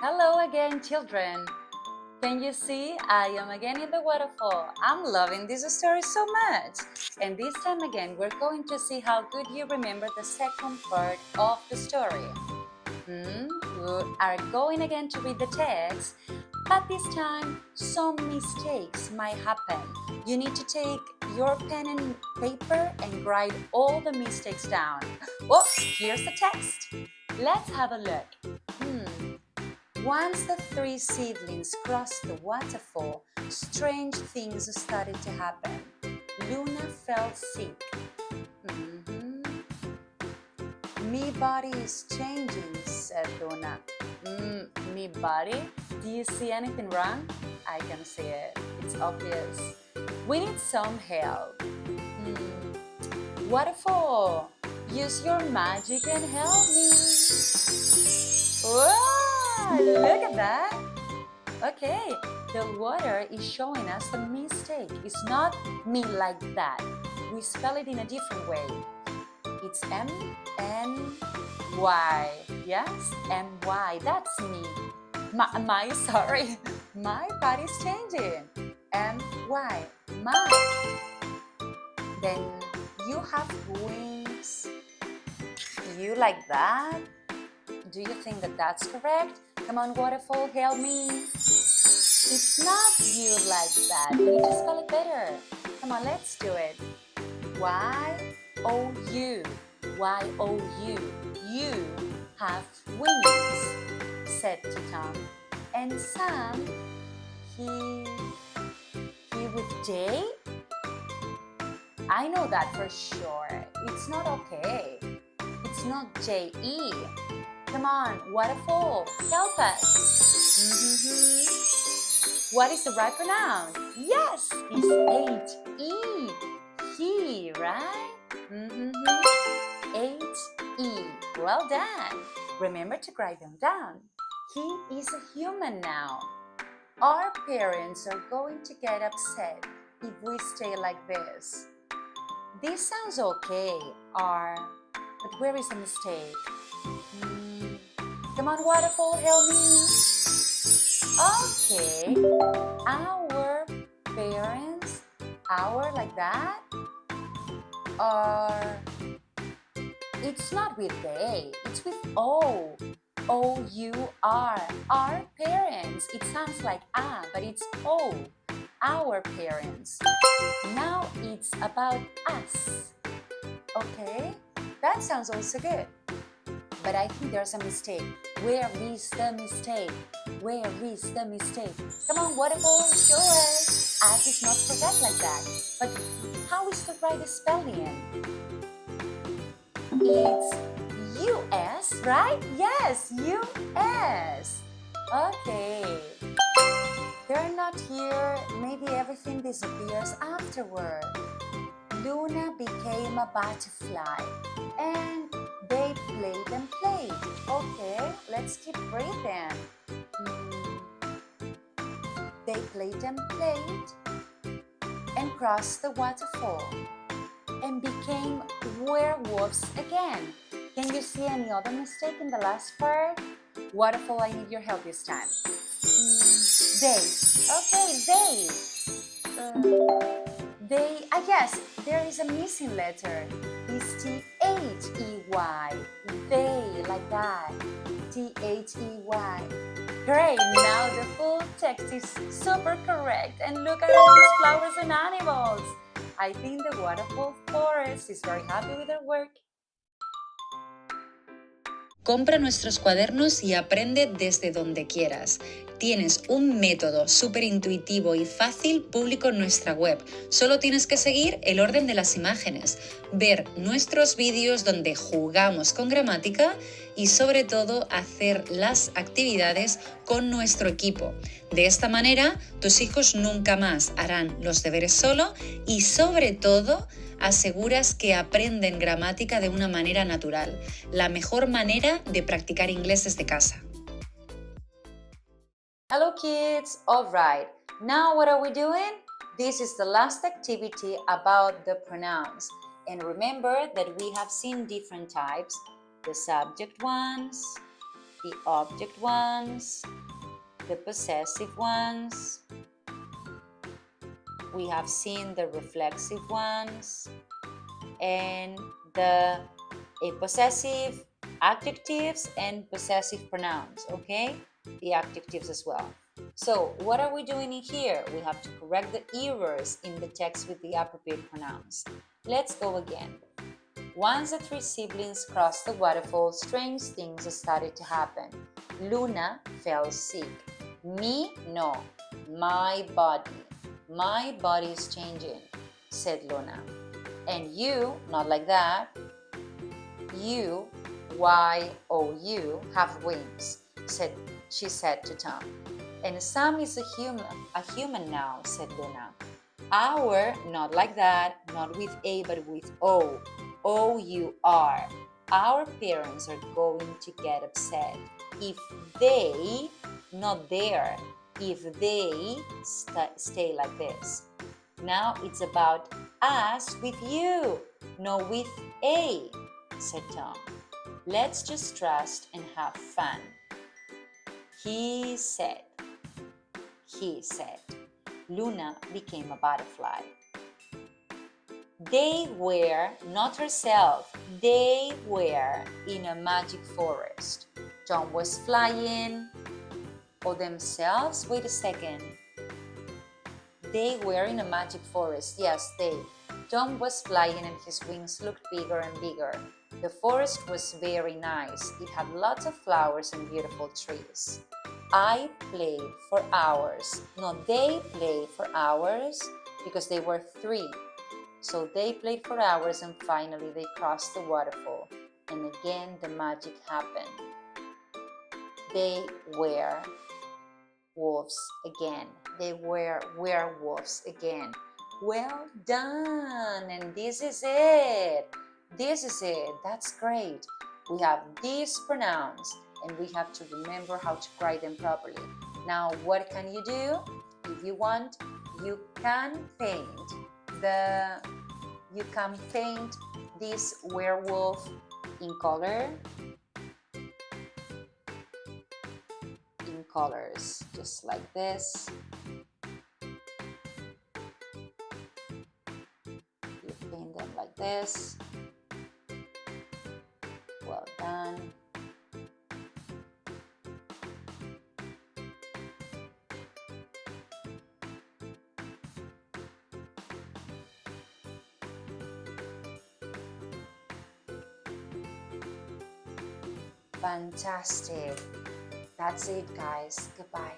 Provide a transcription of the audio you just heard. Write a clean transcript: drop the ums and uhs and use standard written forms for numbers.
Hello again, children. Can you see I am again in the waterfall? I'm loving this story so much. And this time again, we're going to see how good you remember the second part of the story. We are going again to read the text, but this time some mistakes might happen. You need to take your pen and paper and write all the mistakes down. Oh, here's the text. Let's have a look. Once the three siblings crossed the waterfall, strange things started to happen. Luna fell sick. Me body is changing, said Luna. Me body? Do you see anything wrong? I can see it. It's obvious. We need some help. Waterfall, use your magic and help me. Whoa, look at that. Okay, the water is showing us the mistake. It's not me like that. We spell it in a different way. It's M-N-Y. Yes, M-Y. That's me. Sorry. My body's changing. M-Y. My. Then you have wings. You like that? Do you think that that's correct? Come on, waterfall, help me. It's not you like that. We need to spell it better. Come on, let's do it. Y-O-U. Y-O-U. You have wings, said to Tom. And Sam, he with J? I know that for sure. It's not okay. It's not J-E. Come on, waterfall, help us. What is the right pronoun? Yes, it's H-E. He, right? H-E. Well done. Remember to write them down. He is a human now. Our parents are going to get upset if we stay like this. This sounds okay, but where is the mistake? Come on, waterfall, help me. Okay, our parents, like that, are, it's not with they, it's with O. O-U-R, our parents. It sounds like but it's O, our parents. Now it's about us. Okay, that sounds also good. But I think there's a mistake. Where is the mistake? Where is the mistake? Come on, waterfall, show us. Us is not correct like that. But how is the right spelling? It's U-S, right? Yes, U-S. Okay. They're not here. Maybe everything disappears afterward. Luna became a butterfly and they played and played. Okay, let's keep breathing. They played and played and crossed the waterfall and became werewolves again. Can you see any other mistake in the last part? Waterfall, I need your help this time. They. Okay, they. Yes, there is a missing letter. It's T-H-E-Y. They, like that. T-H-E-Y. Great, now the full text is super correct. And look at all these flowers and animals. I think the waterfall forest is very happy with their work. Compra nuestros cuadernos y aprende desde donde quieras. Tienes un método súper intuitivo y fácil público en nuestra web. Solo tienes que seguir el orden de las imágenes, ver nuestros vídeos donde jugamos con gramática y sobre todo hacer las actividades con nuestro equipo. De esta manera, tus hijos nunca más harán los deberes solo y sobre todo aseguras que aprenden gramática de una manera natural, la mejor manera de practicar inglés desde casa. Hello kids! Alright, now what are we doing? This is the last activity about the pronouns. And remember that we have seen different types, the subject ones, the object ones, the possessive ones. We have seen the reflexive ones and the possessive adjectives and possessive pronouns, okay? The adjectives as well. So what are we doing in here? We have to correct the errors in the text with the appropriate pronouns. Let's go again. Once the three siblings crossed the waterfall, strange things started to happen. Luna fell sick. Me, no. My body. My body is changing, said Luna. And you, not like that. You, Y-O-U, have wings, she said to Tom. And Sam is a human now, said Luna. Our, not like that, not with A but with O. O-U-R. Our parents are going to get upset if they, not there, if they stay like this. Now it's about us with you, no with A, said Tom. Let's just trust and have fun. He said. Luna became a butterfly. They were not herself. They were in a magic forest. Tom was flying. Or themselves? Wait a second. They were in a magic forest. Yes, they. Tom was flying and his wings looked bigger and bigger. The forest was very nice. It had lots of flowers and beautiful trees. I played for hours. No, they played for hours because they were three. So they played for hours and finally they crossed the waterfall. And again the magic happened. They were wolves again. They were werewolves again. Well done! And this is it. That's great. We have these pronouns and we have to remember how to write them properly. Now, what can you do? If you want, you can paint this werewolf in colors, just like this. You paint them like this. Well done. Fantastic. That's it, guys. Goodbye.